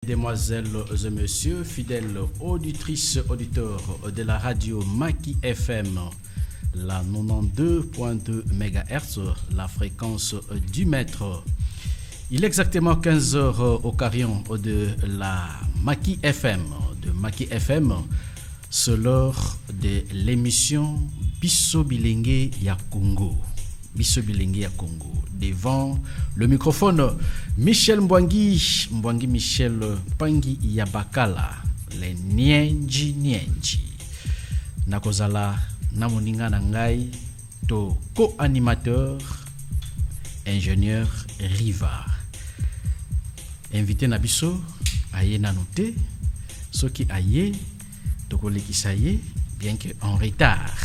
Mesdemoiselles et messieurs, fidèles auditrices, auditeurs de la radio Maki FM, la 92.2 MHz, la fréquence du mètre. Il est exactement 15h au carillon de la Maki FM. De Maki FM, c'est l'heure de l'émission Biso Bilingue ya Congo. Biso Bilingue ya Congo. Devant le microphone, Michel Mbwangi Michel Pangi Yabakala, les Nienji. Nakozala namoninga nangai to co-animateur, ingénieur Riva. Invité Nabiso, aye nanote, ce qui aye, tokole qui saye, bien que en retard.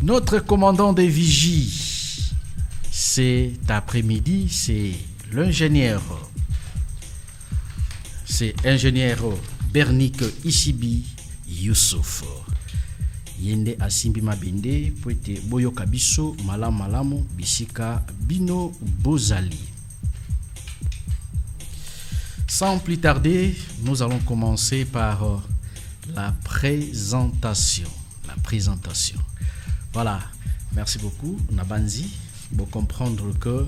Notre commandant de vigie, cet après-midi, c'est l'ingénieur. C'est ingénieur Bernick Isibi Youssouf. Yende asimbi mabende, poete boyo kabiso, malamu, bisika, bino, bozali. Sans plus tarder, nous allons commencer par la présentation. Voilà, merci beaucoup. Nabanzi, pour comprendre que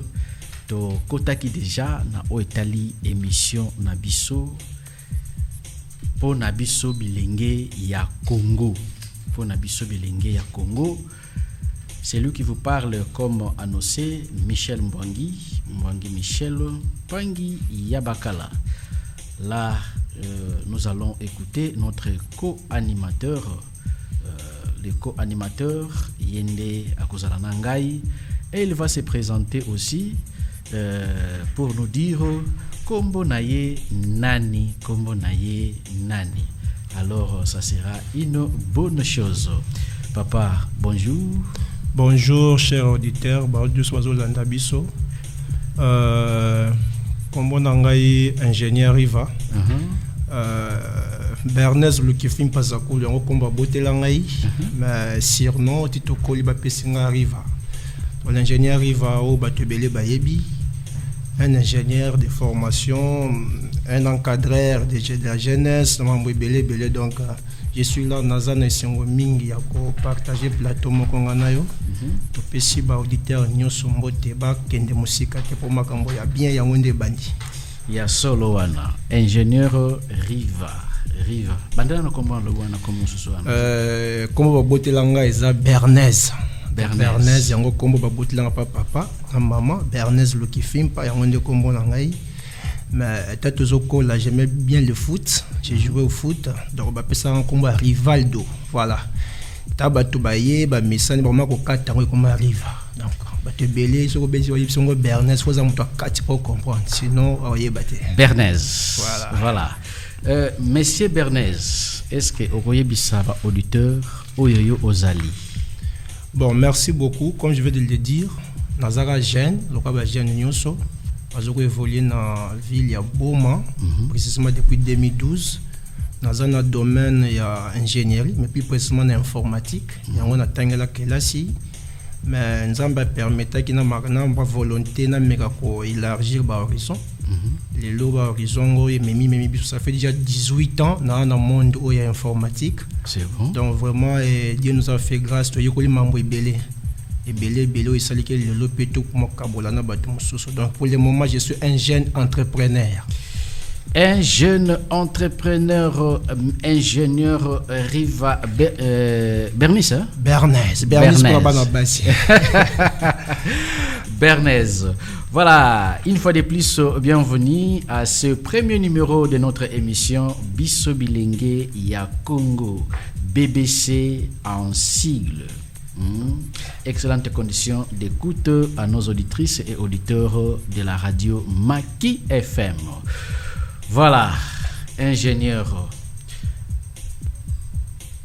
to kota qui déjà na oetali émission nabiso pour nabiso bilingue ya Congo. Pour nabiso bilingue ya Congo, c'est lui qui vous parle comme annoncé, Michel Mbwangi Michel Pangi Yabakala. Là, nous allons écouter notre co-animateur. Le co-animateur Yende Akozalanangai, et il va se présenter aussi pour nous dire Kombo Naye Nani. Alors ça sera une bonne chose. Papa, bonjour. Bonjour chers auditeurs, Baudou Soazo Landabiso. Kombo Nangai ingénieur Riva. Bernays le qui filme pas à couler on combat beauté langai mais surnom tito koliba pesinga Riva. L'ingénieur Riva au batebele bayebi, un ingénieur de formation, un encadreur de la jeunesse, membre belé donc je suis là nazana singo mingi ya ko partager plateau moko nganayo to pesi ba auditeur nyoso mbote ba kende musika ke pour makambo ya bien ya ngonde bandi ya solo wana ingénieur Riva. Bandana no comment le wana comme ce comme ba botelanga eza Bernays yango kombo ba botelanga papa na maman Bernays le qui filme pas yango nde kombo na ngai mais tatu zoko là j'aimais bien le foot, j'ai joué au foot donc ba pesa un kombo Rivaldo, voilà tabatu baye ba misani ba mako kata ngo kombo Riva donc ba te belé so benzi wayi songo Bernays faut ça muto kati pour comprendre sinon oye baté Bernays voilà. Monsieur Bernays, est-ce que vous voyez Bissava auditeur Oyoyo Ozali? Bon, merci beaucoup. Comme je viens de le dire, Nazara jeune, le cas jeune Nyoso, j'ai évolué dans la ville de Boma, précisément depuis 2012. Dans un domaine il y a ingénierie, mais plus précisément informatique. On a tangé la classe, mais nous avons permis qu'il y ait une volonté d'élargir l'horizon. Les lots horizon ça fait déjà 18 ans dans le monde où il y a informatique. C'est bon. Donc vraiment Dieu nous a fait grâce to yokoli mambo ebele il sali que le lot peto pour kabola na batu mususu. Donc pour le moment je suis un jeune entrepreneur. Un jeune entrepreneur, ingénieur Riva Bernays, hein? Bernays pour la base. Bernays. Voilà, une fois de plus, bienvenue à ce premier numéro de notre émission Biso Bilingue ya Congo, BBC en sigle. Excellentes conditions d'écoute à nos auditrices et auditeurs de la radio Maki FM. Voilà, ingénieur.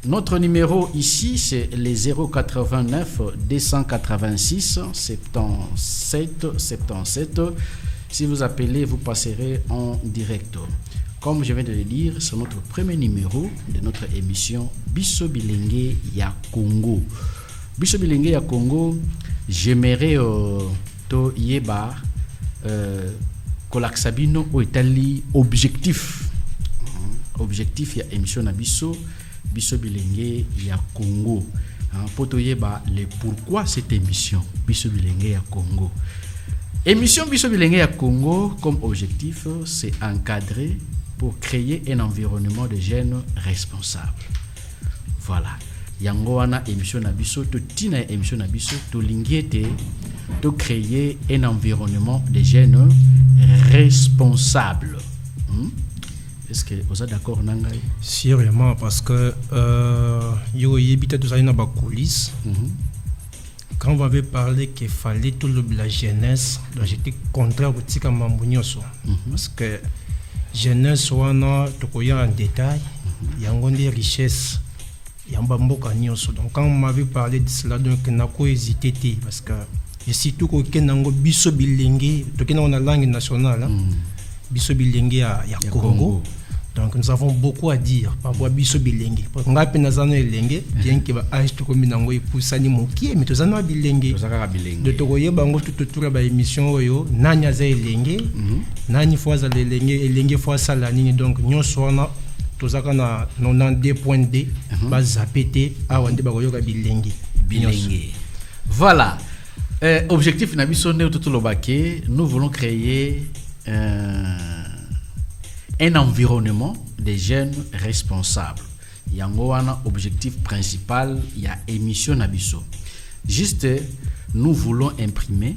Notre numéro ici, c'est les 089 286 77. Si vous appelez, vous passerez en direct. Comme je viens de le dire, c'est notre premier numéro de notre émission Biso Bilingue ya Congo. Biso Bilingue ya Congo, j'aimerais to yeba Kolaksabino o etali objectif ya émission na biso bilenge ya Congo. Poto yeba le pourquoi cette émission biso bilenge ya Congo. Émission biso bilenge ya Congo comme objectif, c'est encadrer pour créer un environnement de jeunes responsables. Voilà. Yango wana émission na biso to tina émission na biso to lingiete to créer un environnement de jeunes responsables. Est-ce que vous êtes d'accord nangai? Sûrement, parce que yo yebita tout ça na ba coulisses. Quand on avait parlé qu'il fallait tout la jeunesse, j'étais contraire au tika mambunyoso parce que jeunesse wana to koya en détail, yango des richesses. Yamba mboka nyonso. Donc quand on m'avait parlé de cela, donc n'a pas hésité parce que et surtout ko kenango biso bilenge, to kenango na langue nationale, biso bilenge ya Congo. Donc nous avons beaucoup à dire par rapport à biso bilenge. Parce qu'on a peine à bilenge, bien que ba âge to komi nango epusani mokie, mais to zana bilenge. De to koye bango tout autour ba émission oyo, nanya za elenge, nani fois za elenge fois sala nini, donc nyonso wana tozaka na 92.2 ba zapete awande ba koyoka bilenge. Voilà. Objectif na biso ne tout lobake, nous voulons créer un environnement de jeunes responsables. Yango wana objectif principal ya émission na biso. Juste nous voulons imprimer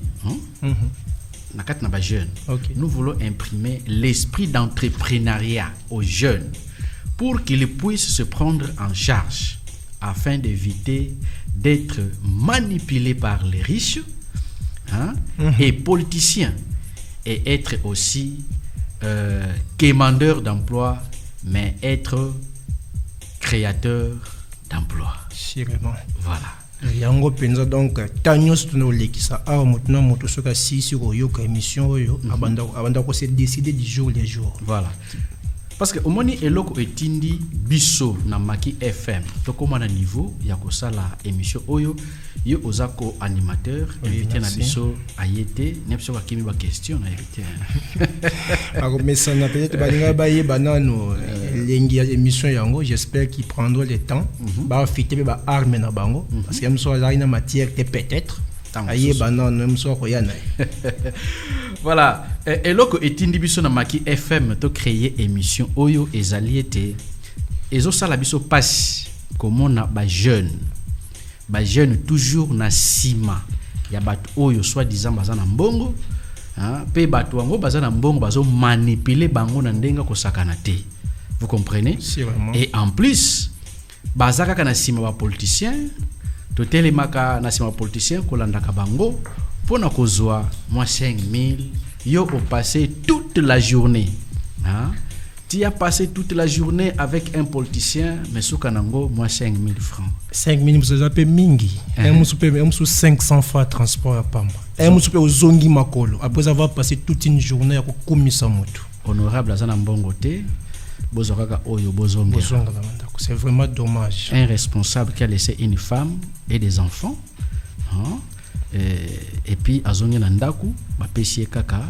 nakat na ba jeunes. Nous voulons imprimer l'esprit d'entrepreneuriat aux jeunes pour qu'ils puissent se prendre en charge afin d'éviter d'être manipulés par les riches et politiciens et être aussi quémandeurs d'emploi, mais être créateurs d'emploi. Sûrement. Voilà. Yango penza donc tanyos tuno lekisa awa mutuna moto soka sisi ko yoka émission oyo abanda ko se décider du jour les jours. Voilà. Parce que omoni eloko etindi biso na Maki FM to koma na niveau ya kosala émission oyo yo ozako animateur invité na biso ayete nepso ka kimi ba question na invité. Alors mais ça n'a peut-être balinga baye banano lengi ya émission yango, j'espère qu'ils prendront le temps ba fité ba arme na bango parce que yamso za ina matière que peut-être aye banano yamso ko yana. Voilà, eloko etindi biso na Maki FM to créer émission oyo ezaliete ezo sala biso passe comment na ba jeune toujours na sima ya bato oyo soit disant bazana mbongo pe bato wango bazana mbongo bazo manipuler bango na ndenga ko sakana te. Vous comprenez? Et en plus bazaka kana sima ba politicien to telemaka na sima ba politicien ko landaka bango pona kozwa moi 5000 yo au passé toute la journée tu as passé toute la journée avec un politicien mais soukanango moi 5000 francs 5000 vous avez mingi un sous 500 francs transport à Pamba un sous ozongi makolo après avoir passé toute une journée à komisa moto honorable azana mbongo te bozokaka oyo bozonga c'est vraiment dommage. Un responsable qui a laissé une femme et des enfants et puis azongi na ndaku ba pesie kaka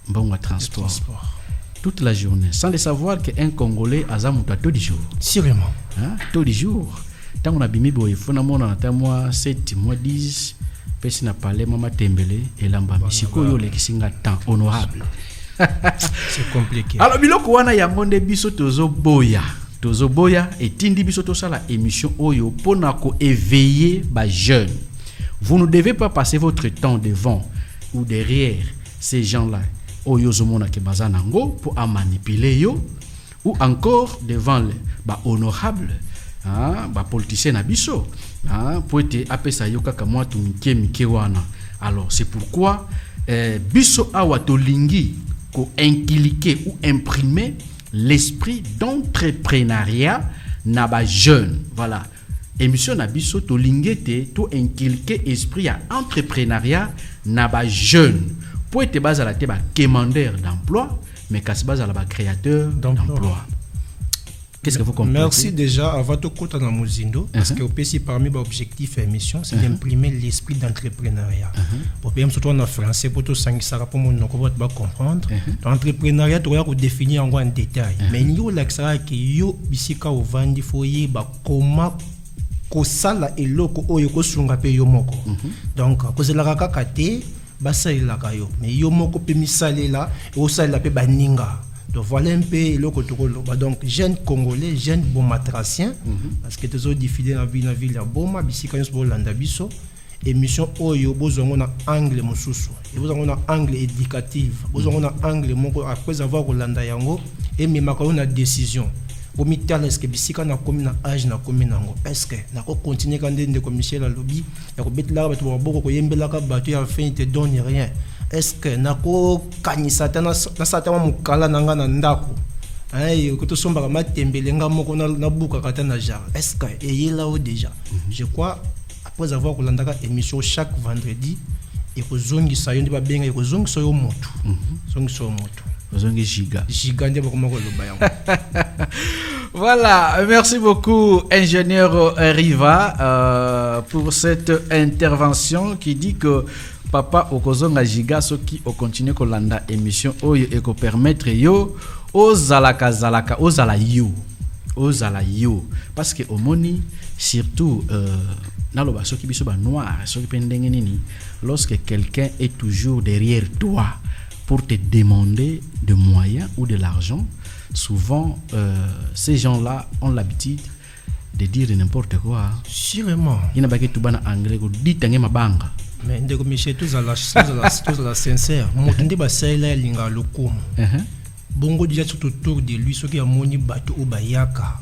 mbongo transport toute la journée sans le savoir que un Congolais azamuta tous les jours. Sûrement. Tous les jours. Tant on a bimi boy fona mona na mois 7 mois 10 pesi na parler mama tembele et lamba misiko yo le kisinga temps honorable. C'est compliqué. Alors biloko wana ya monde biso tozo boya et tindi biso to sala émission oyo pona ko éveiller ba jeunes. Vous ne devez pas passer votre temps devant ou derrière ces gens-là oyo zomona ke bazanango pour manipuler yo ou encore devant les ba honorable ba politicien na biso pour être apesa yo kaka moi tu mike wana. Alors c'est pourquoi biso awa to lingi ko inculquer ou imprimer l'esprit d'entrepreneuriat na ba jeune. Voilà. Émission na biso to lingete to inculquer esprit ya entrepreneuriat na ba jeune. Pour être basé à la tête quémandeur d'emploi mais qu'à se base à la créateur d'emploi. Qu'est-ce que vous comprenez? Merci déjà à votre côté dans Muzindo, parce que aussi parmi les objectifs et missions, c'est d'imprimer l'esprit d'entrepreneuriat. Pour bien surtout en français, pour tout ça, pour mon comprendre. L'entrepreneuriat, tu dois définir en détail. Mais il y a l'accès que yo bisika au vandi foyer ba comment kosala eloko oyo kosunga pe yo moko. Donc kozela kaka te basalela kayo. Mais yo moko pe misalela o salela pe baninga. Donc voilà un peu eloko tokoloba. Donc jeunes congolais, jeunes bomatraciens parce que toujours diffusé dans ville ya Boma bisika nyos bolanda biso. Émission oyo bozongo na angle mosusu et bozongo na angle éducatif bozongo na angle moko après avoir kolanda yango et même quand on a décision au mitala est-ce que bisika na komi na âge na komi nango est-ce que na ko continuer quand ndé ko Michel a lobby ya ko betla ba to boko ko yembela ka bato ya fin te donne rien est-ce que na ko kanisa tana na satama mukala nanga na ndako ay ko to somba ma tembelenga moko na buka kata na jar est-ce que et là au déjà je crois après avoir kolandaka émission chaque vendredi et ko zongi sayo ndi ba benga ko zongi soyo moto zongi soyo moto zongi giga ndi ba komako loba yango. Voilà, merci beaucoup ingénieur Riva pour cette intervention qui dit que papa okozonga giga soki o continue kolanda émission oyo e ko permettre yo ozalaka ozala yo parce que omoni surtout naloba soki biso ba noir soki pendenge nini lorsque quelqu'un est toujours derrière toi pour te demander de moyens ou de l'argent, souvent ces gens-là ont l'habitude de dire n'importe quoi. Sûrement. Il n'y a pas que tout ban anglais ko dit tangue mabanga. Mais ndeko Michel tous à la sincère. Motunde ba saila linga lokumu. Bongo déjà tout autour de lui soki amoni bato o bayaka.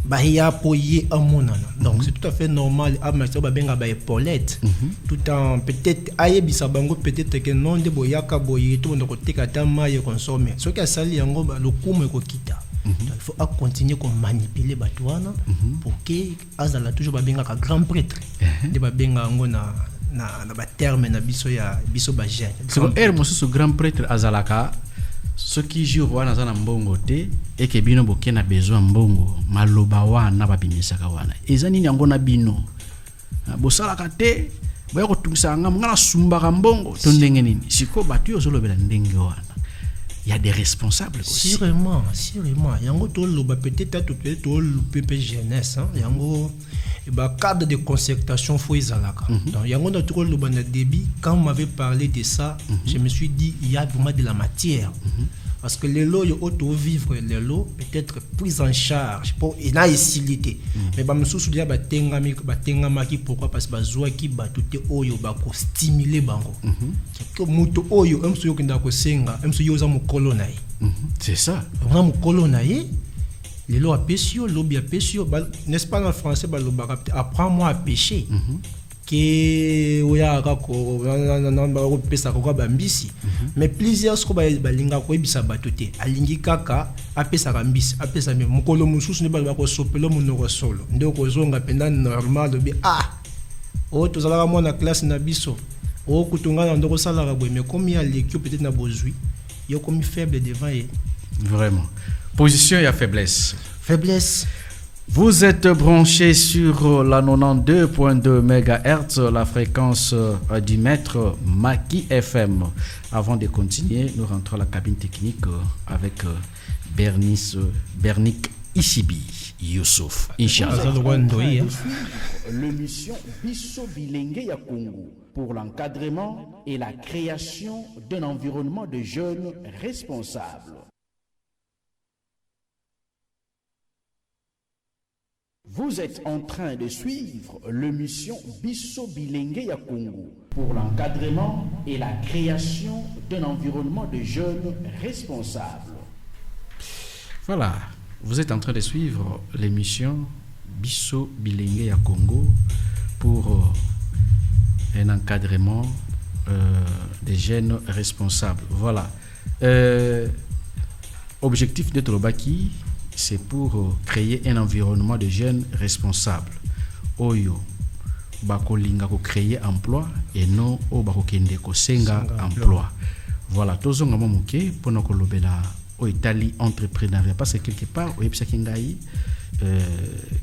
Bahia poye amonana. Donc c'est tout à fait normal à ma ba benga ba épaulette. Tout en peut-être ayebisa bango peut-être que non de boyaka boye tout monde ko tekata maye consommer. Ce qui a sali yango ba lokumu ko kita. Il faut continuer à manipuler batouana pour que azala toujours ba benga ka grand prêtre. De ba benga ngo na ba terme na biso ya biso ba jeune. C'est un grand prêtre azalaka ce qui joue wana zana mbongo te et que bino bokena besoin mbongo maloba wana babimisaka wana ezani nyango na bino bosalaka te boya kotungisa nga ngana sumbaka mbongo to ndenge nini siko batu yo zolobela ndenge wana. Il y a des responsables aussi. Sûrement. Yango to loba peut-être to loupé jeunesse yango ba cadre de concertation faut izalaka. Donc yango na to loba na débit quand on m'avait parlé de ça, je me suis dit il y a vraiment de la matière. Parce que les lots auto vivre les lots peut-être prise en charge pour ina isilité. Mais ba msusu dia ba tenga maki pourquoi parce que bazwa ki ba tuté oyo ba ko stimuler bango. Que muto oyo emso yo kinda ko senga emso yo za mukolo na ye. C'est ça. On a mukolo na ye. Les lots à pêcher, lobby à pêcher, n'est-ce pas en français apprends-moi à pêcher. Que oya kako na pesa ko ba mbisi. Mais plusieurs sko ba linga ko ebisa batote. Alingi kaka apesa ka mbisi, apesa me mukolo mususu ne ba ko sopelo munoko solo. Ndoko zonga penda normal bi o to zala mo na classe na biso. O kutunga na ndoko sala ka boy mais comme il y a l'équipe peut-être na bozui, yo comme faible devant et vraiment. Position et faiblesse. Faiblesse. Vous êtes branché sur la 92.2 MHz, la fréquence du maître Maki FM. Avant de continuer, nous rentrons à la cabine technique avec Bernick Isibi Youssouf. Inch'Allah. L'émission Bisso Bilingue ya Congo pour l'encadrement et la création d'un environnement de jeunes responsables. Vous êtes en train de suivre l'émission Bisso Bilingue ya Congo pour l'encadrement et la création d'un environnement de jeunes responsables. Voilà, vous êtes en train de suivre l'émission Bisso Bilingue ya Congo pour un encadrement des jeunes responsables. Voilà. Objectif de Trobaki, c'est pour créer un environnement de jeunes responsables. Oyo bako linga ko créer emploi et non o bako kende ko senga emploi. Voilà, tozonga momuke pona ko lobela au Italie entrepreneuriat parce que quelque part au yebisa kingai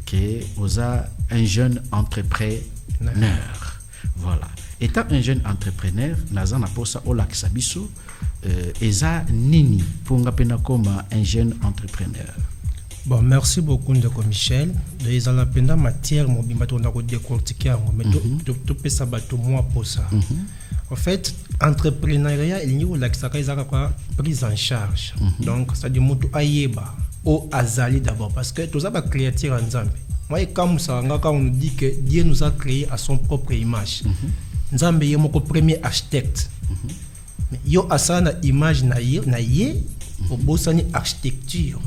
que oza un jeune entrepreneur. Voilà. Étant un jeune entrepreneur, naza na posa o lakisa biso eza nini pour ngapena comme un jeune entrepreneur. Bon, merci beaucoup Ndeko Michel. Les à la peine matière mobile on a décortiqué mais tout peut ça bateau moi pour ça. En fait, entrepreneuriat il y a la prise en charge. Donc ça dit mutu ayeba au azali d'abord parce que tout ça va créer en Nzambe. Moi comme ça on nous dit que Dieu nous a créé à son propre image. Nzambe est mon premier architecte. Mais yo asana image na ye au bosani architecture.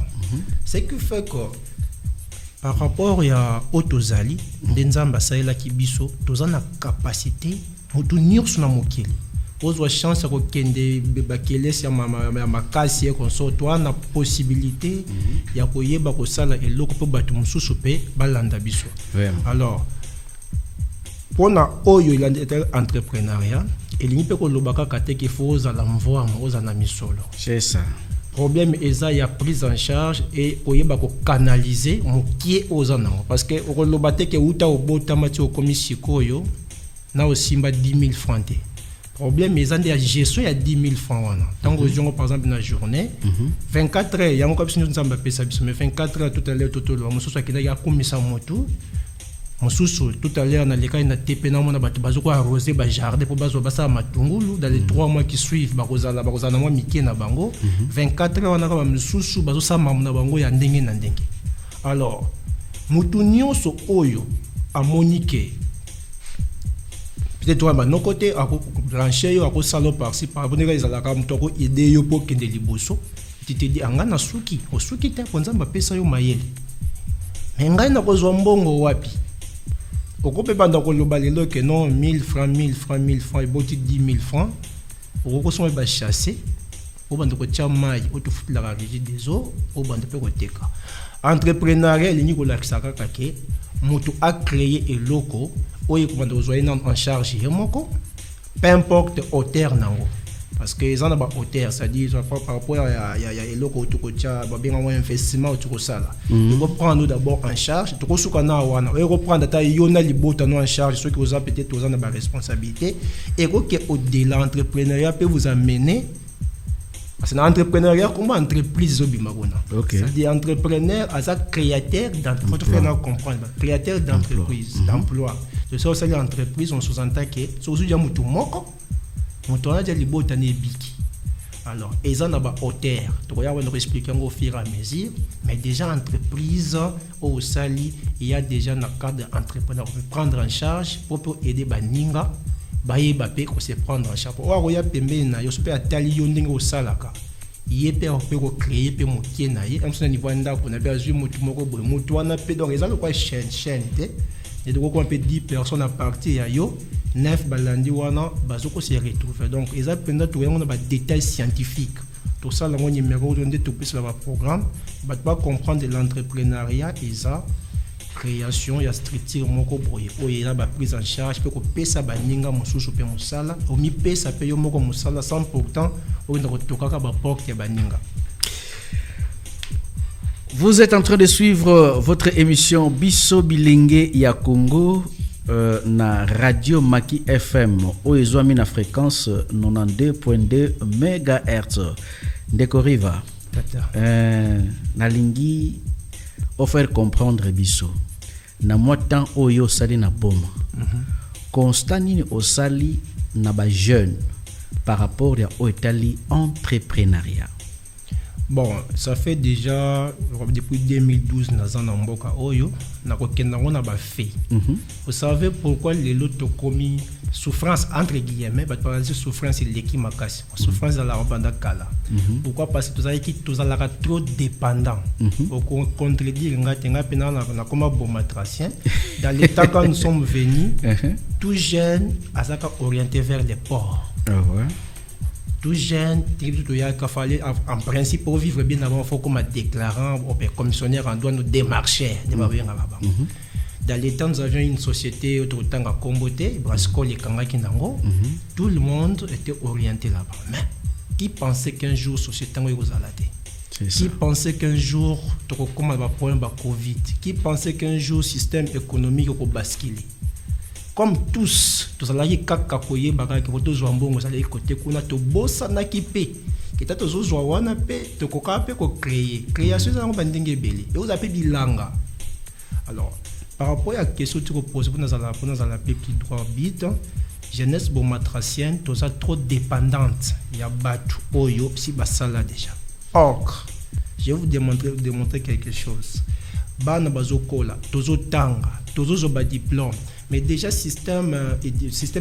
Ce qui fait que par rapport à Otozali, Nzamba Saïla Kibiso, tous en a capacité de tenir sur la mokili. Aux chance de kende bakele si ma makasi qu'on soit toi na possibilité ya koyeba ko sala eloko po batu mususu pe balanda biso. Alors pour na oyo il entrepreneuriat il n'y peut ko lobaka kateke faut za la mvoa moza na misolo. C'est ça. Problème eza ya prise en charge et koyeba ko canaliser mokie ozanango parce que olobate ke uta obota mati okomisi koyo na osimba 10 000 francs. Problème eza de gestion ya 10 000 francs wana. Tango zongo par exemple na journée 24 heures yango ko biso nzamba pesa biso mais 24 heures tout à l'heure totolo mosusu akenda ya komisa motu mosusu tout à l'heure na leka na tepe na mona bato bazoko arroser ba jardin pour bazo basa matungulu dans les 3 mois qui suivent bakozala moi miki na bango 24 heures wana ka mosusu bazo sama na bango ya ndenge na ndenge. Alors mutu nyonso oyo amonike peut-être toi no côté à brancher yo à salo par-ci par rapport à la cam to ko idée yo pour kende liboso tu te dis anga na suki o suki te ponza mba pesa yo mayele mais ngai na ko mbongo wapi okope banda ko lobalelo que non 1000 francs et boti 10 000 francs oko so ba chasser o banda ko chamai o to futla ka régie des eaux o banda pe ko teka entrepreneuriat li ni ko la kisaka kake moto a créé eloko oyo ko banda ozoye en charge yemoko peu importe hauteur nango parce que ils en a ba hauteur ça dit par rapport à eloko to ko tia ba benga investissement to ko sala il faut prendre d'abord en charge to ko suka na wana et reprendre ta yona libota no en charge ceux qui vous a peut-être aux en ba responsabilité et que au-delà l'entrepreneuriat peut vous amener parce que l'entrepreneuriat comme entreprise obimagona c'est-à-dire entrepreneur as un créateur d'entreprise faut faire comprendre créateur d'entreprise d'emploi de ça c'est l'entreprise on sous-entend que sous ya mutu moko mutu na dia libota ne biki alors ils en a ba hauteur to ya on expliquer au fur et à mesure mais déjà entreprise au sali il y a déjà na cadre entrepreneur prendre en charge pour aider baninga baye bape ko se prendre en charge o ya pembe na yo super atali yo ndenge o salaka yépe on peut créer pe mokie na ye amsona niveau nda ko na besoin mutu moko boy mutu wana pe donc ils ont quoi chaîne et donc on peut 10 personnes à partir ya yo 9 balandi wana bazoko se retrouver donc ils ont pendant tout on a des détails scientifiques tout ça le numéro de tout plus le programme va pas comprendre l'entrepreneuriat isa création ya structure moko boye oyo la ba prise en charge pe ko pesa baninga mosusu pe musala o mi pesa pe yo moko musala sans pourtant o ndako tokaka ba porte ya baninga. Vous êtes en train de suivre votre émission Biso Bilingue ya Congo na Radio Maki FM au ezwami na fréquence 92.2 MHz. Ndeko Riva. Na lingi offert comprendre biso. Na motan oyo sali na boma. Constat nini osali na ba jeune par rapport à Otali entrepreneuriat. Bon, ça fait déjà depuis 2012 dans un mboka oyo na kokenda ngona ba fait. Vous savez pourquoi les loto commis souffrance entre guillemets, parce que souffrance c'est l'équipe makasi. Souffrance dans la banda kala. Pourquoi parce que tous allons trop dépendants. Pour contredire ngatenga pena na comme bon matracien dans l'état quand nous sommes venus tout jeune azaka orienté vers les ports. Tout jeune, il fallait en principe pour vivre bien avant, il faut comme déclarant au commissionnaire en douane démarcher. Dans les temps, nous avions une société autour de Komboté, Brasco, les Kangaki Nango. Tout le monde était orienté là-bas. Mais qui pensait qu'un jour, société vous allait? Qui pensait qu'un jour, tu as un problème de Covid? Qui pensait qu'un jour, le système économique va basculer? Comme tous, tu as dit que tu as dit que tu as dit que tu as dit que tu as créé. Création, c'est un peu de belé. Et vous avez bilanga. Alors, par rapport à la question que tu poses pour nous la petit droit arbitre, jeunesse bomatracienne, tu es trop dépendante. Il y a battu oyo si basala déjà. Or, je vais vous démontrer quelque chose. Bana bazokola, tozo tanga, tozo ba diplôme, mais déjà système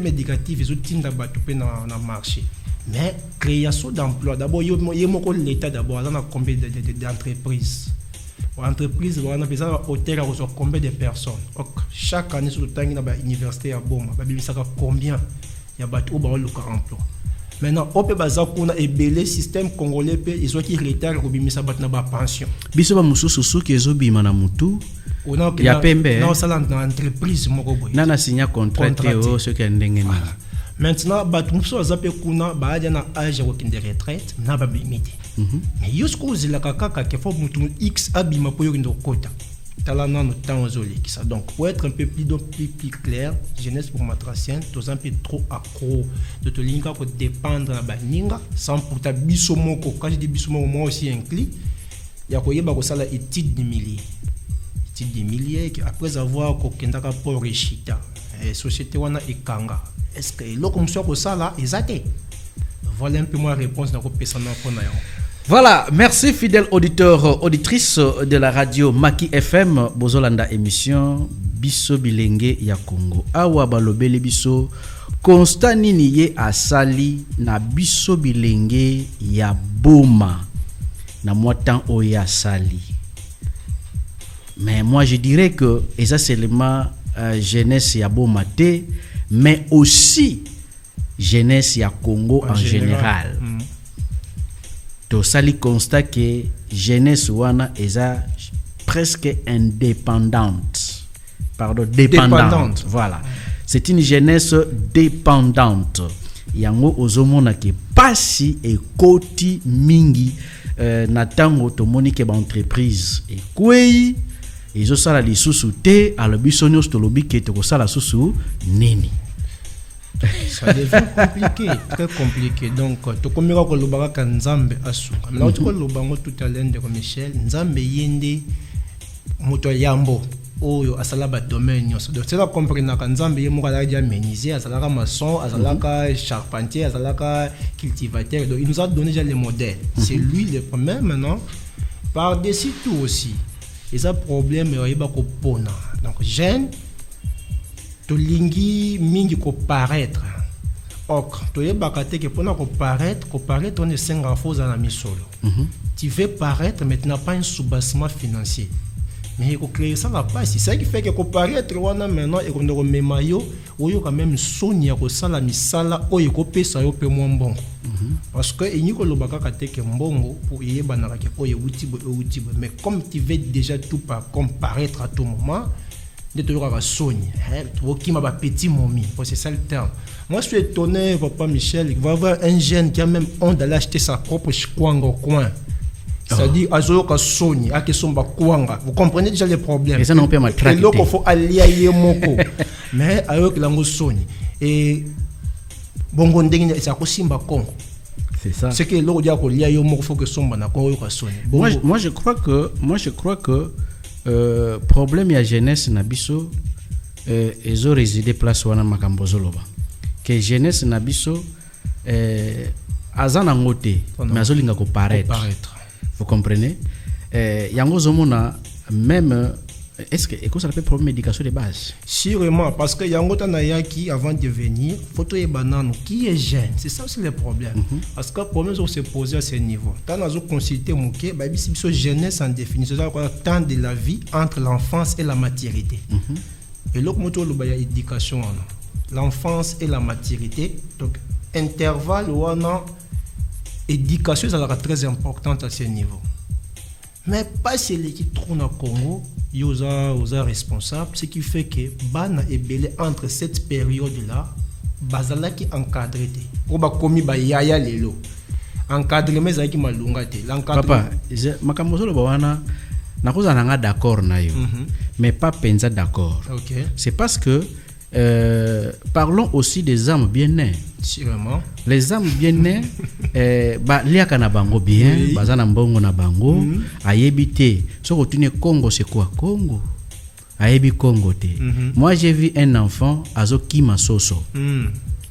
éducatif ils ont battu dans le marché. Mais création d'emploi, d'abord il y a l'État d'abord dans combien d'entreprises. Entreprise on a besoin hôtel à combien de personnes. Chaque année sur le temps il y a université à Boma, combien il y a battu au emploi. Maintenant, on peut baser le système congolais, ils ont qui retard pour bimisa batna ba pension. Biso ba mususu ki ezobi mana mutu. Ya pembe. Non, ça dans entreprise moko boy. Nana signa contrat teo ce qui ndenge na. Maintenant, batu mususu azape kuna ba ya na âge ya de retraite, na ba limite. Mais yosko zila kaka ke faut mutu X abima po yo ndo kota. Donc, pour être un peu plus clair, jeunesse pour matracienne, tu es un peu trop accro de te linga pour dépendre de la baninga sans pour ta bisomoko. Quand je dis bisomoko, moi aussi inclus, il y a quoi la étude de milliers. Étude de milliers, après avoir kokendaka pour Rechita, société wana ekanga. Est-ce que l'eau comme ça, là, exacté? Voilà un peu ma réponse dans le personnel qu'on a. Voilà, merci fidèles auditeurs, auditrices de la radio Maki FM, Bozolanda émission Biso Bilenge ya Congo. Awa balobele biso constat nini ye asali na Biso Bilenge ya Boma na moitan oya sali. Mais moi je dirais que et ça c'est seulement jeunesse ya Boma te, mais aussi jeunesse ya Congo en général. To sali constat que jeunesse wana eza presque indépendante. Pardon, dépendante. Voilà. C'est une jeunesse dépendante. Yango ozomona ke pasi e koti mingi na tango to monike ba entreprise e kwei ezo sala lisusu te alobiso nyos to lobi ke to sala susu nini. Ça devient compliqué, très compliqué. Donc, tu comprends que le barak Nzambe asunga. Mais là, tu vois le bango tout à l'heure de Michel, Nzambe yende moto yambo. Oyo asala ba domaine. Donc, c'est là comprendre que Nzambe yemo kala dia menuisier, asala ka maçon, asala ka charpentier, asala ka cultivateur. Donc, il nous a donné déjà les modèles. C'est lui le premier maintenant. Par-dessus tout aussi. Et ça problème il va ko pona. Donc, jeune to lingi mingi ko paraître. Ok, to yebaka te ke pona ko paraître on est 5 fois dans la misolo. Tu veux paraître mais tu n'as pas un soubassement financier. Mais il faut créer ça va pas. C'est ça qui fait que ko paraître wana maintenant et qu'on doit memayo oyo quand même sonia ko sala misala oyo ko pesa yo pe mo mbongo. Parce que il n'y ko lobaka ka te ke mbongo pour yebana ka oyo utibo mais comme tu veux déjà tout par comparaître à tout moment de toujours à Sony, qui m'a petit momie, c'est ça le terme. Moi je suis étonné, papa Michel, il va y avoir un jeune qui a même honte d'aller acheter sa propre chkwanga au coin. C'est-à-dire, à Sony, à Kesomba Kwanga. Vous comprenez déjà les problèmes. Et ça n'en peut pas traquer. Et là, il faut aller à Moko. Mais avec l'ango Sony. Et bon, c'est à Kosimba Congo. C'est ça. C'est que l'eau dit qu'il y a un mot faut que Somba n'a pas Sony. Moi je crois que problème ya jeunesse na biso ezo résider place wana makambo zoloba que jeunesse na biso azana ngote mais azolinga ko paraître. Vous comprenez yango zomona même est-ce que ça s'appelle problème d'éducation de base? Sûrement, parce que yango tanaya qui avant de venir photo et banane qui est jeune, c'est ça aussi le problème. Parce que le problème se poser à ce niveau. Quand on a consulté mouké, bah biso jeunesse en définition, c'est le temps de la vie entre l'enfance et la maturité. Et l'autre moto le baya éducation l'enfance et la maturité. Donc intervalle ou éducation c'est très importante à ce niveau. Mais pas celui qui tourne au Congo, il y a responsable, ce qui fait que Bana est belé entre cette période-là, Bazala qui encadré. Pour commis ba yaya lelo. encadrement ezaki malunga te. Papa, makamozo lo bawana nakoza nanga d'accord na yo. Mais pas penza d'accord. OK. C'est parce que parlons aussi des âmes bien nées. Sûrement. Les âmes bien nées liaka na bango bien, bazana mbongo na bango, ayebité. So retourner Congo c'est quoi Congo? Ayebi Congo te. Moi j'ai vu un enfant azo kima soso.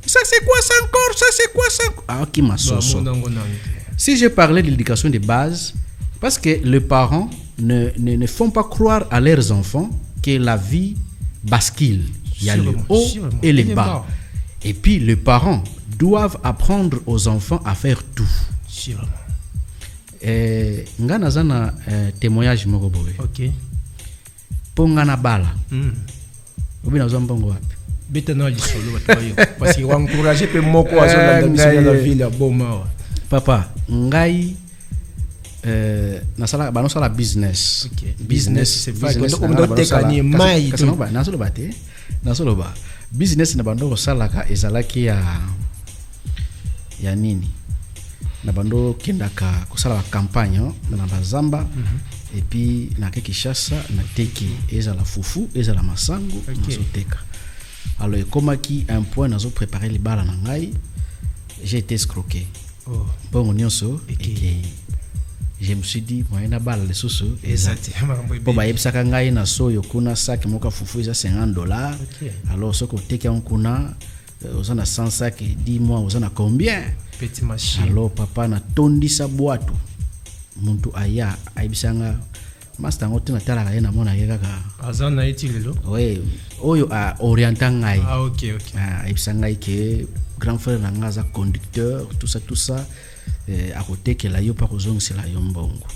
Ça c'est quoi ça encore? Ça c'est quoi ça? Ah kima soso. Si je parlais de l'éducation de base, parce que les parents ne font pas croire à leurs enfants que la vie bascule. Il y a le haut et le bas. Et puis les parents doivent apprendre aux enfants à faire tout. Sûrement. Nga nazana témoignage moko boye. OK. Ponga na bala. Obi na zomba ngo wapi? Betana lisolo batayo parce que encourager pe moko azolanda mission na ville ya Boma. Papa, ngai nasala ba nosala business. OK. Business c'est pas donc on doit tekani mai to. Nasolo ba te. Nasolo ba. Business na bando salaka ezalaki ya nini? Na bando kendaka kosala ba campagne na bazamba. Et puis na Kinshasa na teki ezala fufu ezala masango nazoteka. Alors ekomaki un point nazo préparer les balles na ngai, j'ai été escroqué. Bon nyonso et je me suis dit moi na balle les soso exactement. Bon ba yebsaka ngai na soyo kuna sac moka fufu eza $50. Alors soko teki on kuna ozana 100 sacs, dis-moi ozana combien? Petit machine. Alors papa na tondisa boîte. Muntu aya aibisanga master ngote na tala ka na mona yeka ka azana itilelo oui oyo a orientant ngai OK aibisanga ke grand frère na ngaza conducteur tout ça à côté que la yo pa kozong c'est la yombongo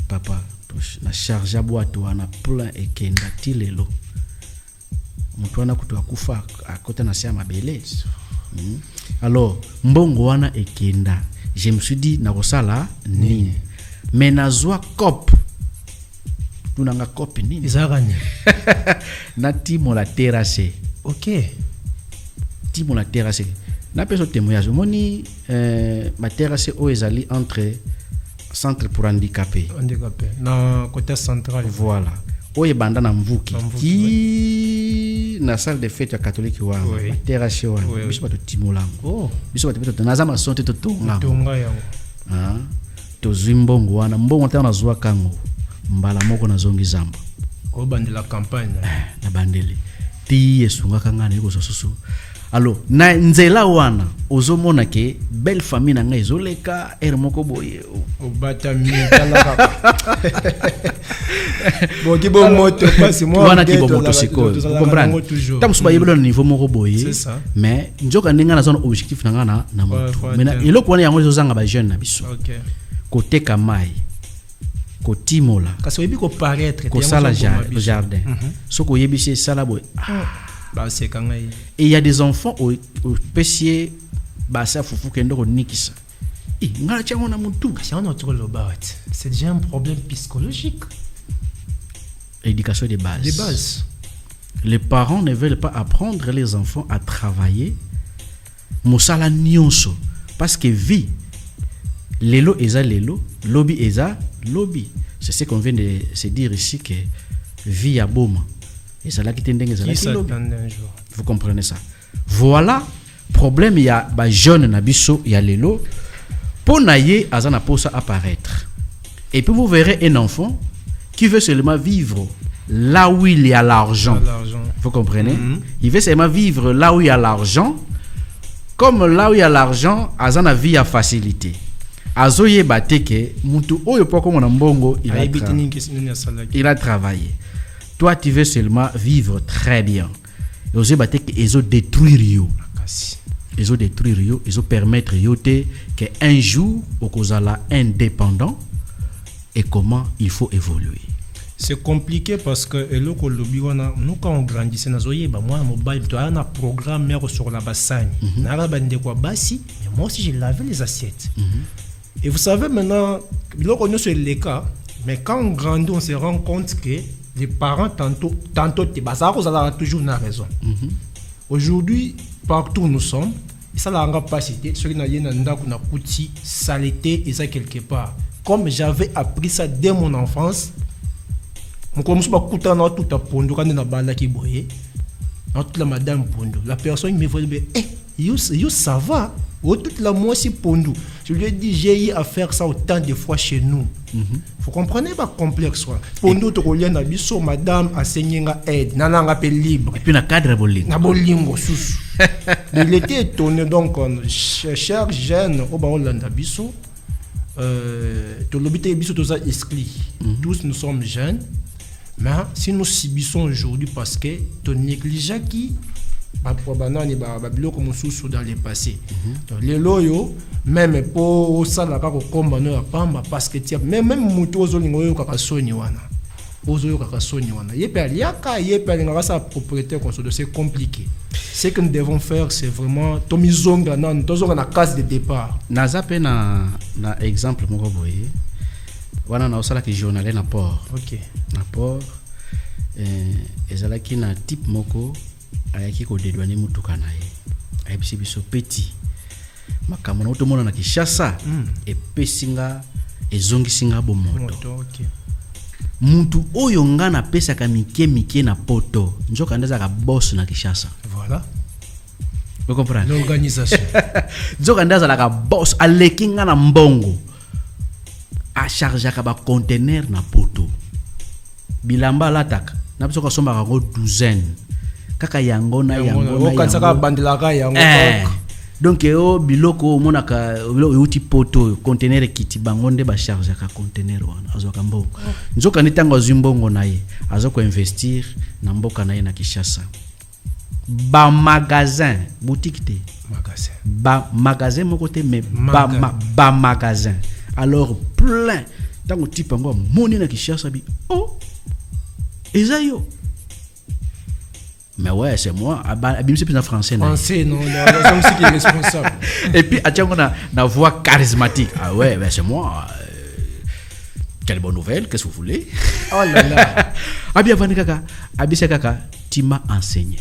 papa na charge boîte wana plein et kenda tilelo mutu wana kutu akufa à côté na sia mabele. Alors mbongo wana ekenda, je me suis dit na kosala nini? Mais nazwa cop tunanga cop nini izaganya na timo la terrasse. OK. Timo la terrasse na peso témoignage moni ma terrasse o ezali entre centre pour handicapés na côté central. Voilà oye banda na mvuki ki na salle de fête ya catholique wa terrasse wa biso bato timolango biso bato beto nazama sonte to tonga yango tozimbongo wana mbongo tana zwa kango mbala moko na zongi zamba o bandela campagne na bandeli ti esunga kangana iko sosusu. Alors na nzela wana ozomona ke belle famille na ngai ezoleka moko boye o batami kala bon ki bon moto parce moi wana ki bon moto siko vous comprenez tamu suba yebelo niveau moko boye mais njoka ndinga na zone objectif na ngana na moto mais eloko wana yango ezozanga ba jeune na biso. OK. Côté kamai kotimola kasi oyebi ko paraître ko sala jardin soko yebisi sala boy ba c'est quand et il y a des enfants au pessier ba sa fufu kendo ko nikisa ngala chango na mutu kasi on autour le bat c'est déjà un problème psychologique. Éducation de base. Les parents ne veulent pas apprendre les enfants à travailler mosala nyonso parce que vie lelo eza lelo, lobby eza lobby. C'est ce qu'on vient de se dire ici que vie à Boma. Et ça là qui tendeng eza lobby. Vous comprenez ça? Voilà problème il y a ba jeune na biso ya lelo pour naye azana posa apparaître. Et puis vous verrez un enfant qui veut seulement vivre là où il y a l'argent. Vous comprenez? Il veut seulement vivre là où il y a l'argent. Comme là où il y a l'argent, azana vie à facilité. Azoye bateke mutu oyo poko mona mbongo il a travaillé. Toi tu veux seulement vivre très bien. Et ozoye bateke ezo détruire yo. Ezo détruire yo, ezo permettre yo te que un jour okozala indépendant et comment il faut évoluer. C'est compliqué parce que eloko lobi wana nous quand on grandissait nazoye ba moi mobile to ana programme sur la bassine. Na ba ndeko basi, mais moi aussi j'ai lavé les assiettes. Et vous savez maintenant, nous c'est le cas, mais quand on grandit, on se rend compte que les parents tantôt ça toujours une raison. Aujourd'hui, partout où nous sommes, ça la rend pas cité sur une yénanda qu'on a kuti saleté et ça quelque part comme j'avais appris ça dès mon enfance mon commence pas kuta na tout à pondo quand na bala ki boye na toute la madame pondo la personne me voit you ça va ou toute la moi si pondo je lui ai dit j'ai eu à faire ça autant de fois chez nous. Vous comprenez pas complexe pondo to ko na biso madame asenyenga aide na nga pe libre et puis na cadre bolingo na bolingo sous il était étonné donc cher jeune au ba Hollande biso to lobité biso to ça exclu tous nous sommes jeunes mais si nous subissons aujourd'hui parce que ton négligence qui dans les passés les loyaux même pour ça la combat no pamba parce que même mutu ozolingo yo kaka soni wana ozoyo kaka soni wana yepeli sa propriété c'est compliqué. Ce que nous devons faire c'est vraiment tomizonga nan tozonga na case de départ nazape na exemple moko boye wana na osala ki journaliste na port OK na port ezalaki na type moko ayaki ko dédouaner mutuka na ye ayebisi biso petit makambo na otomona na Kinshasa epesinga ezongisinga bo moto OK muntu oyo nga na pesa ka mike na poto njoka ndaza ka boss na Kinshasa voilà vous comprenez l'organisation njoka ndaza la ka boss aleki nga na mbongo a charger ka ba conteneur na poto bilamba lataka na biso ko somba ka 12 kaka yango na yango okansaka bandelaka yango donc biloko monaka uti poto conteneur kiti bango nde ba charger ka conteneur wana azoka mbongo nzoka nitango zimbongo na ye azoko investir na mboka na ye na Kinshasa ba magasin boutique te magasin ba magasin moko te mais ba magasin alors plein tango type ngo moni na Kinshasa bi ezayo. Mais ouais, c'est moi. Abim c'est plus en français. Français, non. C'est aussi qui est responsable. Et puis, on a une voix charismatique. Ah ouais, ben c'est moi. Quelle bonne nouvelle, qu'est-ce que vous voulez? Oh là là. Abi c'est kaka, tu m'as enseigné.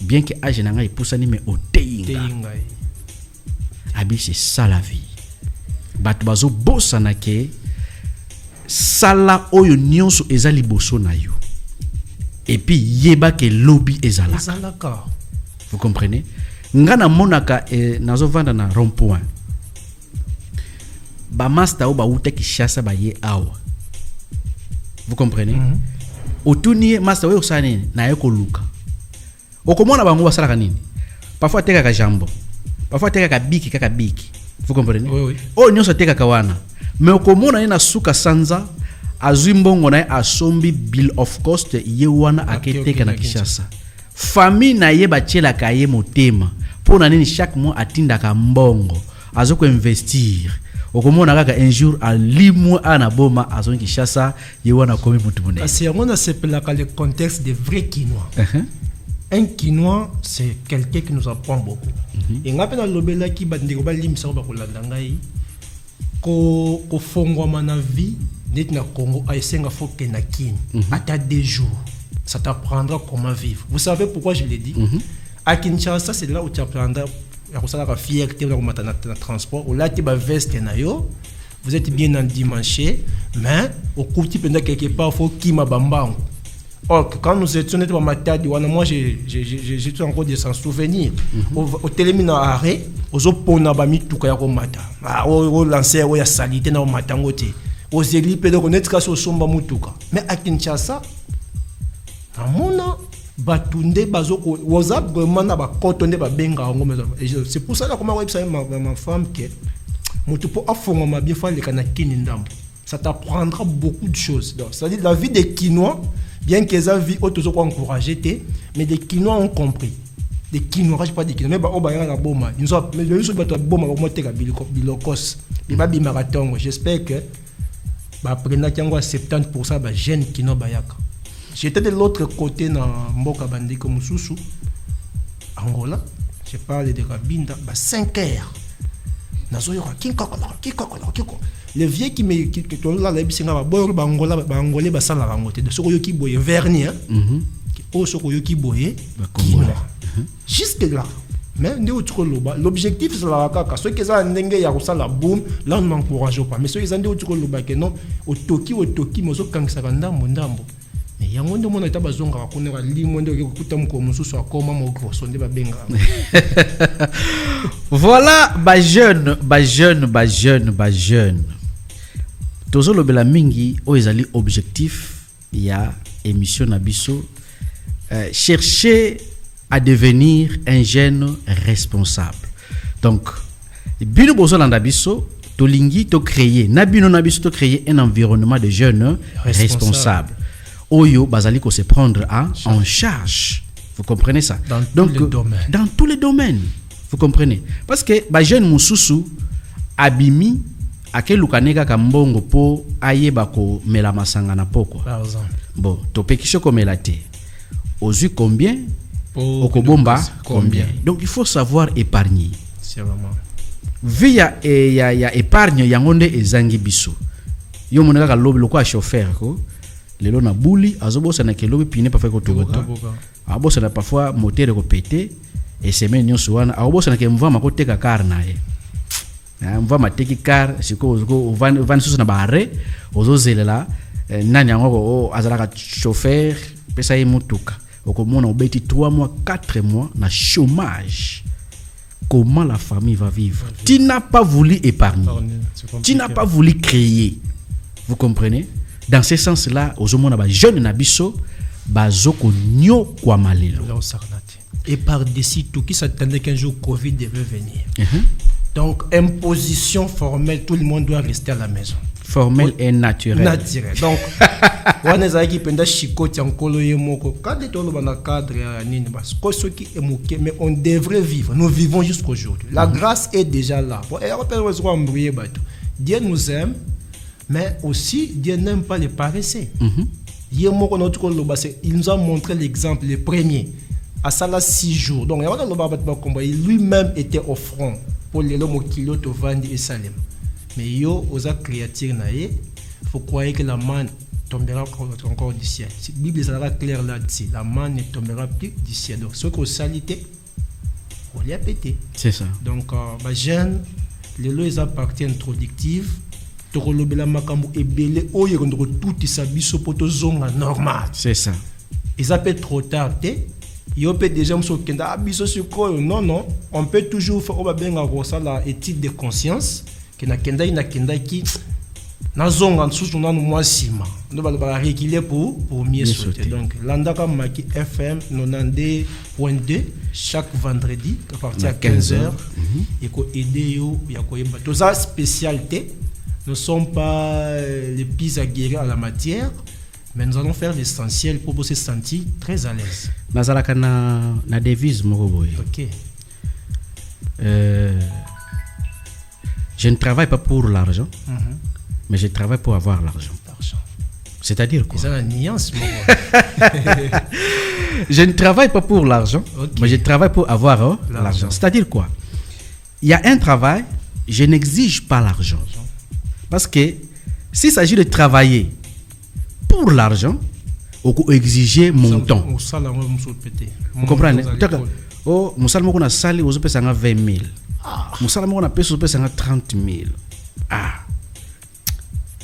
Bien que âge n'a pas poussé mais au teinga. Abi c'est ça la vie. Batbazo bossa na ke sala oyo nyonso ezali boso na yo. Et puis yeba ke lobby ezalaka. Vous comprenez? Ngana monaka nazo vanda na rond-point. Ba master ou ba uta Kinshasa ba ye awa. Vous comprenez? Otuni master we osane na yeko luka. Okomona bango basala kanini? Parfois teka ka jambo. Parfois teka ka biki kaka biki. Vous comprenez? Oui. O nyonso teka ka wana. Mais okomona na suka sanza azumbongo na asombi bill of cost ye wana aketeka na Kinshasa. Famille na ye bachela ka ye motema. Pona nini chaque mois atinda ka mbongo. Azoko investir. Okomona kaka un jour à limo ana boma azon Kinshasa ye wana komi mutu mone. C'est on a s'appelle le contexte des vrais Kinois. Un Kinois c'est quelqu'un qui nous apprend beaucoup. Et ngapena lobela ki bandeko ba limisa ba kolanda ngai ko fongwa na vie. Net na Congo aïsenga faut que na kin ata 2 jours ça t'apprendra comment vivre. Vous savez pourquoi je l'ai dit? À Kinshasa c'est là où tu apprendras la fierté na transport ou là tu vas veste na yo vous êtes bien endimanché mais au coup tu pendant quelque part faut qui ma bambango. Or quand nous étions dans Matadi moi j'ai tout encore de s'en souvenir au télémina arrêt aux opona ba mituka ya ko mata au lancer ya salité na matango te aux églises peut connaître que somba mutuka mais à Kinshasa amona batunde bazoko whatsapp vraiment na ba kotonde ba benga ngo c'est pour ça là comment website ma femme que mutu pour afonga ma bien fa le kana kinindam ça t'apprendra beaucoup de choses donc ça dit la vie des Kinois bien que ça vie auto ko encourager mais des Kinois ont compris des Kinois pas des Kinois mais ba oba na boma ils ont mais les autres ba boma ko moteka bilokos ba bi marathon j'espère que ba prena kiango 70% ba jeune Kinois bayaka. J'étais de l'autre côté dans Mboka Bandeko Mususu, Angola. Je parle de Rabinda, 5 heures. Les vieux qui me sont là, les Bissinga, Bangola, Bangolé, Basala Rangote, de Sokoyoki Boye, Vernier, au Sokoyoki Boye, jusque là. mais l'objectif c'est la kaka ceux qui ont ndenge ya kosala boom là on n'encourage pas mais ceux qui ont ndenge loba que non otoki mozo kangisa ndambo mais yango ndo mona eta bazonga konera limo ndo okuta mko mususu akoma mo grosso nde babenga. Voilà ba jeune tozo lobela mingi o ezali objectif ya émission na biso chercher à devenir un jeune responsable. Donc bino bozolanda biso tolingi to créer na biso to créer un environnement de jeunes responsables. Oyo bazali ko se prendre en charge. Vous comprenez ça? Dans tous les domaines. Vous comprenez? Parce que ba jeune mususu abimi akelukaneka kambongo po ayeba ko mela masanga na poko. Par exemple. Bon, to pekisho ko melate. Ozu combien? Okobomba combien? Donc il faut savoir épargner. C'est vraiment. Via ya épargne yangonde ezangi biso. Yo monaka ka lobi lokwa chauffeur ko. Lelo na buli azobosa na kelobi pine pa fa ko toboka. Abosa na parfois moteur ko péter et semaine nyonso wana abosa na ke mva makoteka car na ye. Mva mateki car siko ozoko van susu na bare ozozelela nani yango azalaka chauffeur pesa ye mutuka. Okomona obeti 3 mois 4 mois na chômage. Comment la famille va vivre? Tu n'as pas voulu épargner. Tu n'as pas voulu créer. Vous comprenez? Dans ce sens-là, ozomona ba jeune na biso bazoko nyo kwa malelo. Et par-dessus tout, qui s'attendait qu'un jour Covid devait venir. Donc, imposition formelle, tout le monde doit rester à la maison. Formel et naturel. Donc, on est qui penda chikoti en kolo yemoko. Quand les tolo bana cadre nini bas, koso qui est moqué, mais on devrait vivre. Nous vivons jusqu'aujourd'hui. La grâce est déjà là. Bon, et rappelle nous on briller bateau. Dieu nous aime, mais aussi Dieu n'aime pas les paresseux. Yemoko notre kolo bas, il nous a montré l'exemple, le premier. À ça là 6 jours. Donc, il lui-même était au front pour les lomo kilo to vandi et Salem. Mais yo, aux créatures naïe, faut croire que la manne tombera encore du ciel. La Bible sera claire là-dessus. La manne ne tombera plus du ciel. Donc, ce qu'on salité, on l'a pété. C'est ça. Donc, bah, jeune, les lois ont partie introductive. Torolobela makambo ebele oyo ndro tout ça biso poto zonga normal. C'est ça. Ils appellent trop tard. Yo peut déjà me sokenda biso suko. Non, on peut toujours faire obabenga rosa la étude de conscience. Que na kenda qui na zonga sous na moi sima no ba régulier pour mieux sauter. Donc landaka maki FM 92.2 chaque vendredi à partir de 15h et ko aider yo ya ko yeba to za spécialité. Nous ne sommes pas les plus aguerris à la matière, mais nous allons faire l'essentiel pour se sentir très à l'aise. Nazalaka na devise moko boy. OK. Je ne travaille pas pour l'argent, mais je travaille pour avoir l'argent. C'est-à-dire quoi? C'est la nuance, je ne travaille pas pour l'argent, mais je travaille pour avoir l'argent. C'est-à-dire quoi? Il y a un travail, je n'exige pas l'argent. Parce que s'il s'agit de travailler pour l'argent, on peut exiger mon temps. Vous comprenez? Oh, Moussa Moko na sali ozo pesa nga 20 000. Moussa Moko na pesa ozo pesa nga 30 000.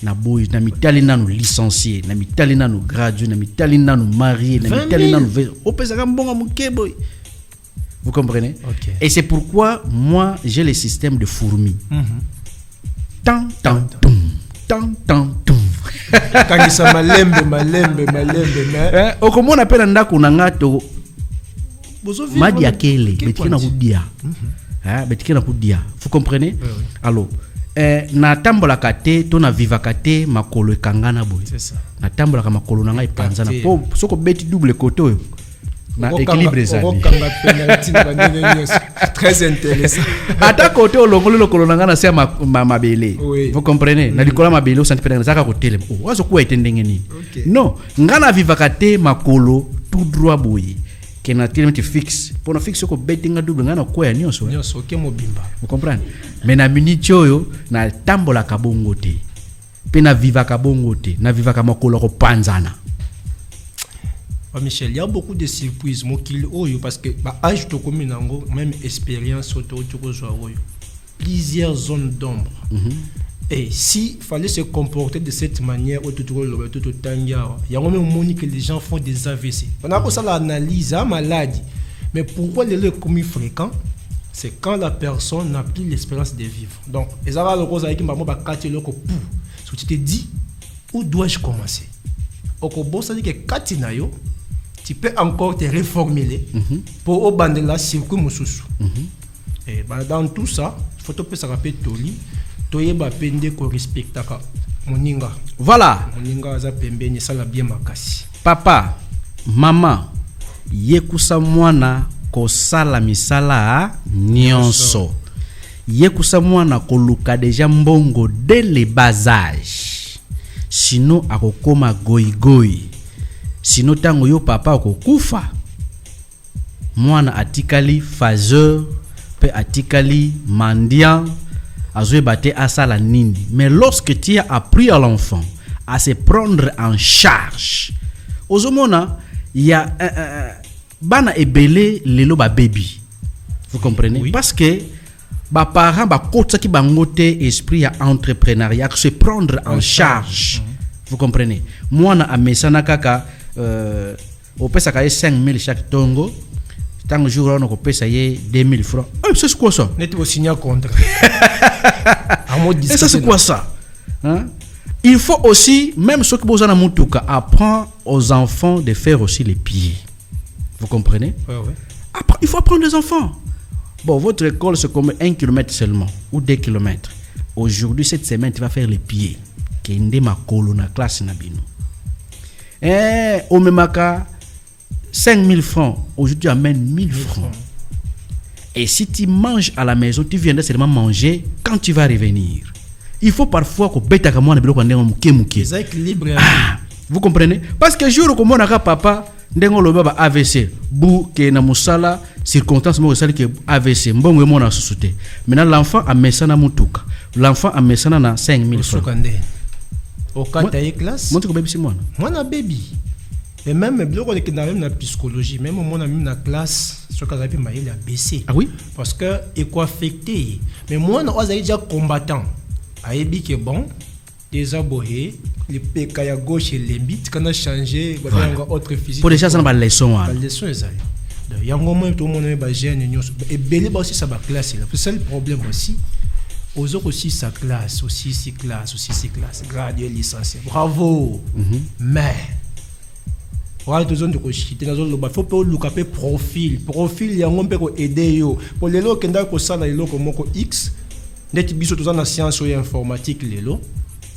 Na boy na mitali nanu licencié, na mitali nanu gradué, na mitali nanu marié, na mitali nanu o pesa nga mbonga muke boy. Vous comprenez? Okay. Et c'est pourquoi moi j'ai le système de fourmi. Tant. Quand ça malembe mais o comment on appelle ndako na ngato Madi akele betikena kudia. Betikena kudia. Vous comprenez? Alors na tambola kate to na viva kate makolo ekangana boy. C'est ça. Na tambola ka makolo na ngai panzana po soko beti double koto na équilibre ça. Très intéressant. Ata kote olongolo lokolo na ngana sia mabele. Vous comprenez? Na likola mabele o santipena zaka kotele. Wazo kuwa etendenge ni. Non, ngana viva kate makolo tout droit boy. Kena tellement fixe pour na fixe ko bettinga double ngana ko ya nyonso ke mobimba. Vous comprenez? Mais na minute oyo na tambola kabongo te pe na viva kabongo te na viva ka makolo ko panzana. Michel, il y a beaucoup de surprises parce que âge to comme même expérience plusieurs zones d'ombre. Et si fallait se comporter de cette manière, il y a même que les gens font des AVC. On a ça l'analyse à maladie. Mais pourquoi les commis fréquents? C'est quand la personne n'a plus l'espérance de vivre. Donc, les avals le cause avec un maman bakati le coup. Si tu te dis où dois-je commencer? Au Kobo, ça dit que katinayo, tu peux encore te reformuler pour au bandela circuit mususu. Et dans tout ça, il faut que ça rappelle Toli. Toyeba pende ko respectaka moninga. Voilà. Moninga za pembeni sala bien makasi. Papa, maman, yekusa mwana ko sala misala nyonso. Yekusa mwana ko luka deja mbongo dès le bas âge. Sinon akokoma goigoi. Sinon tango yo papa akokufa. Mwana atikali phaseur, pe atikali mendiant. Mais lorsque tu as appris à l'enfant à se prendre en charge, il y a bana ebele lelo ba baby. Vous comprenez? Oui. Parce que ba parents ba kota ki bangote esprit à entrepreneuriat, se prendre en charge. Vous comprenez? Moi na amesana kaka au pesa ka 5 000 chaque tongo. Tant que jour on a payé 2000 francs. C'est quoi ça? Net au signer contre. Et ça c'est quoi ça? Hein? Il faut aussi, même ceux qui besoin de mutuka, apprendre aux enfants de faire aussi les pieds. Vous comprenez? Ouais. Il faut apprendre les enfants. Bon, votre école c'est comme 1 km seulement ou 2 km. Aujourd'hui, cette semaine, tu vas faire les pieds. Kende makolo na classe na bino. Omemaka 5 000 francs, aujourd'hui tu amènes 1000 francs. Et si tu manges à la maison, tu viendras seulement manger quand tu vas revenir. Il faut parfois que bêta comme moi vous comprenez? Parce que jour comme on a papa, ndengo lo baba AVC, bou ke na musala circonstance mo sali ke AVC, mbongo mo na susute. Maintenant l'enfant a mesana mutuka. L'enfant a mesana na 5 000 francs. Au cas de classe. Montre que baby c'est moi. Moi na baby. Et même même la psychologie, même au même la classe, ce qu'on appelle maïl a baissé. Ah oui? Parce que il quoi affecté. Mais moi on a déjà combattant. Aébi qui est bon, des abohés, les PK à gauche et les bits qu'on a changé, autre physique. Pour les gens ça n'a pas leçon. La leçon est ça. Il y a un moment tout le monde est basé et belé aussi ça va classe là. C'est le problème aussi. Aux autres aussi sa classe, aussi ses classes, gradé licencié. Bravo. Mais voilà tout le monde de il faut pas le profil il y a un peu aider yo pour les lots qui ndako ko sala les lots comme X net biso tout en science et informatique les lots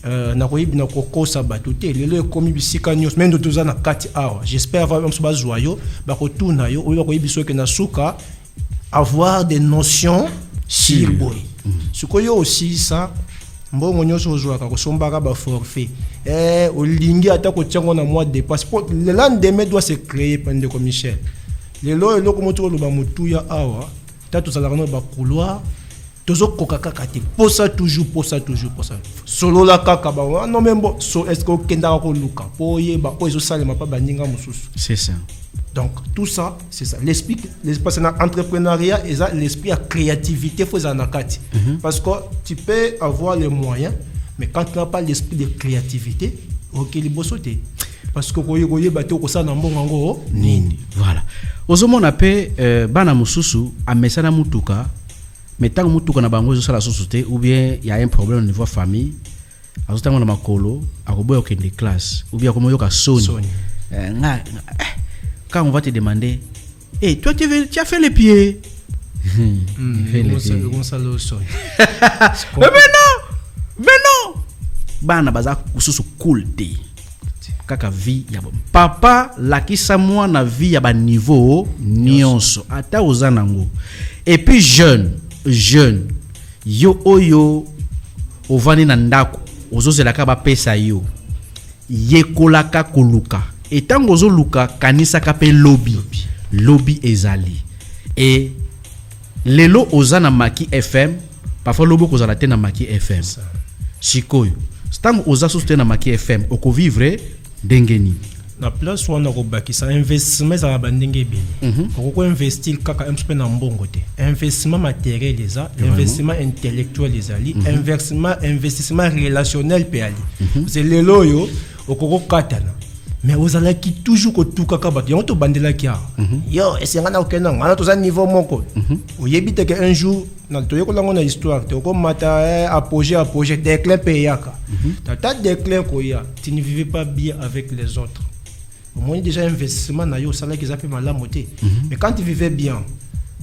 na ko ibina ko kosa batuté les lots comme bisika news même tout en 4 heures j'espère avoir même ba joyo ba ko tuna yo o ko ibiso ke na suka avoir des notions sur boy ce ko yo aussi ça mbongo nyonso ozwaka kosombaka ba forfait olingi ata ko tiango na mois de passeport le lendemain doit se créer pande comme Michel le lo ko moto lo ba mutuya awa tatu sala kana ba couloir tozo kokaka kate posa toujours solo la kaka ba non même bon so est-ce que kenda ko luka poye ba ko zo salema pa baninga mususu. C'est ça. Donc tout ça c'est ça l'esprit entrepreneuriat et ça l'esprit à créativité faut en akati parce que tu peux avoir les moyens mais quand tu n'as pas l'esprit de créativité OK les bossoté parce que koye bato ko ça na mbongo nini voilà ozomona pe bana mususu amesana mutuka mais tant mutuka na bango zo sala société ou bien il y a un problème au niveau famille azotango na makolo akoboya okende classe ou bien komo yoka soni quand on va te demander toi tu as fait les pieds mais non bana baza kususu cool te kaka vie ya papa lakisa mwa na vie ya ba niveau nyonso ata ozanango et puis jeune yo oyo ovani na ndako ozozelaka ba pesa yo yekolaka koluka etango ozoluka kanisa kape lobby ezali et lelo ozana Maki FM parfois lobo kozala te na Maki FM sikoyo stango oza sostena Maki FM oko vivre dengeni na place où on a robaki ça investissement ça va bandenge bele ko investir kaka un peu na mbongo te investissement matériel les a investissement intellectuel les ali investissement relationnel pe ali c'est le loyo okoko katana mais vous allez qui toujours ko tuka ka bato to bandela kia yo esenga na okena ngana to za niveau moko oyebite que un jour na to yeko lango na histoire te ko mata apogée déclin pe yaka ta déclin ko ya tu ne vivais pas bien avec les autres au moins déjà investissement na yo sala qu'ils appellent malamu te mais quand tu vivais bien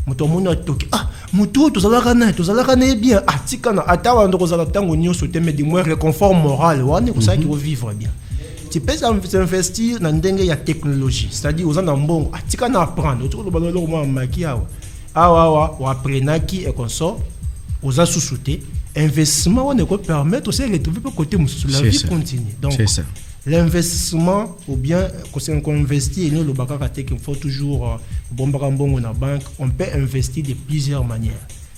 moto mona toki moto to zalaka na bien tikana atawa ndo ko zala tango nyoso te mais du moins réconfort moral wane ko ça qui vivre bien. Tu peux investir dans la technologie, c'est-à-dire aux gens tu peux apprendre, tu peux apprendre qui est comme ça, aux gens sous-soutés, investissement on peut permettre aussi de retrouver côté la vie continue. Donc l'investissement ou bien quand on investit nous le bakaka qu'il faut toujours bombarder na banque, on peut investir de plusieurs manières.